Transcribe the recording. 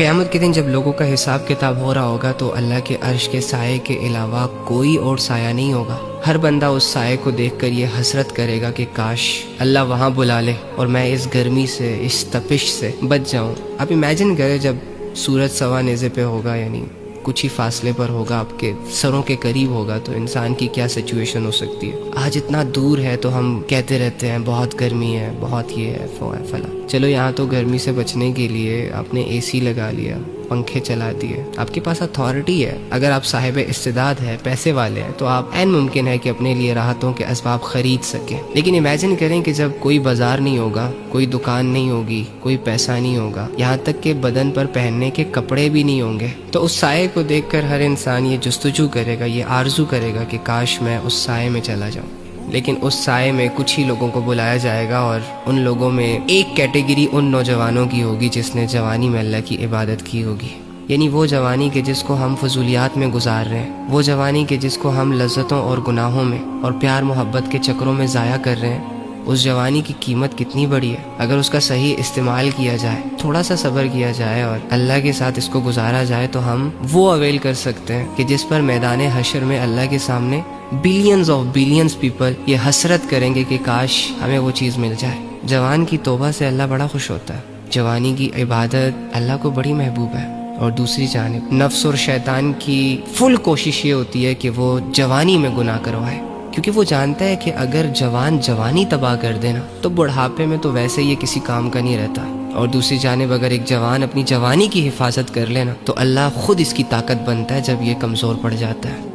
قیامت کے دن جب لوگوں کا حساب کتاب ہو رہا ہوگا تو اللہ کے عرش کے سائے کے علاوہ کوئی اور سایہ نہیں ہوگا۔ ہر بندہ اس سائے کو دیکھ کر یہ حسرت کرے گا کہ کاش اللہ وہاں بلا لے اور میں اس گرمی سے، اس تپش سے بچ جاؤں۔ آپ امیجن کریں جب سورج سوا نیزے پہ ہوگا، یعنی کچھ ہی فاصلے پر ہوگا، آپ کے سروں کے قریب ہوگا، تو انسان کی کیا سچویشن ہو سکتی ہے۔ آج اتنا دور ہے تو ہم کہتے رہتے ہیں بہت گرمی ہے، بہت یہ ہے، وہ ہے، فلاں۔ چلو یہاں تو گرمی سے بچنے کے لیے آپ نے اے سی لگا لیا، پنکھے چلا دیے، آپ کے پاس اتھارٹی ہے۔ اگر آپ صاحب استعداد ہے، پیسے والے ہیں، تو آپ عین ممکن ہے کہ اپنے لیے راحتوں کے اسباب خرید سکیں۔ لیکن امیجن کریں کہ جب کوئی بازار نہیں ہوگا، کوئی دکان نہیں ہوگی، کوئی پیسہ نہیں ہوگا، یہاں تک کہ بدن پر پہننے کے کپڑے بھی نہیں ہوں گے، تو اس سائے کو دیکھ کر ہر انسان یہ جستجو کرے گا، یہ آرزو کرے گا کہ کاش میں اس سائے میں چلا جاؤں۔ لیکن اس سائے میں کچھ ہی لوگوں کو بلایا جائے گا، اور ان لوگوں میں ایک کیٹیگری ان نوجوانوں کی ہوگی جس نے جوانی میں اللہ کی عبادت کی ہوگی، یعنی وہ جوانی کے جس کو ہم فضولیات میں گزار رہے ہیں، وہ جوانی کے جس کو ہم لذتوں اور گناہوں میں اور پیار محبت کے چکروں میں ضائع کر رہے ہیں۔ اس جوانی کی قیمت کتنی بڑی ہے اگر اس کا صحیح استعمال کیا جائے، تھوڑا سا صبر کیا جائے اور اللہ کے ساتھ اس کو گزارا جائے، تو ہم وہ اویل کر سکتے ہیں کہ جس پر میدان حشر میں اللہ کے سامنے بلینز آف بلینز پیپل یہ حسرت کریں گے کہ کاش ہمیں وہ چیز مل جائے۔ جوان کی توبہ سے اللہ بڑا خوش ہوتا ہے، جوانی کی عبادت اللہ کو بڑی محبوب ہے، اور دوسری جانب نفس اور شیطان کی فل کوشش یہ ہوتی ہے کہ وہ جوانی میں گناہ کروائے، کیونکہ وہ جانتا ہے کہ اگر جوان جوانی تباہ کر دینا تو بڑھاپے میں تو ویسے یہ کسی کام کا نہیں رہتا، اور دوسری جانب اگر ایک جوان اپنی جوانی کی حفاظت کر لینا تو اللہ خود اس کی طاقت بنتا ہے جب یہ کمزور پڑ جاتا ہے۔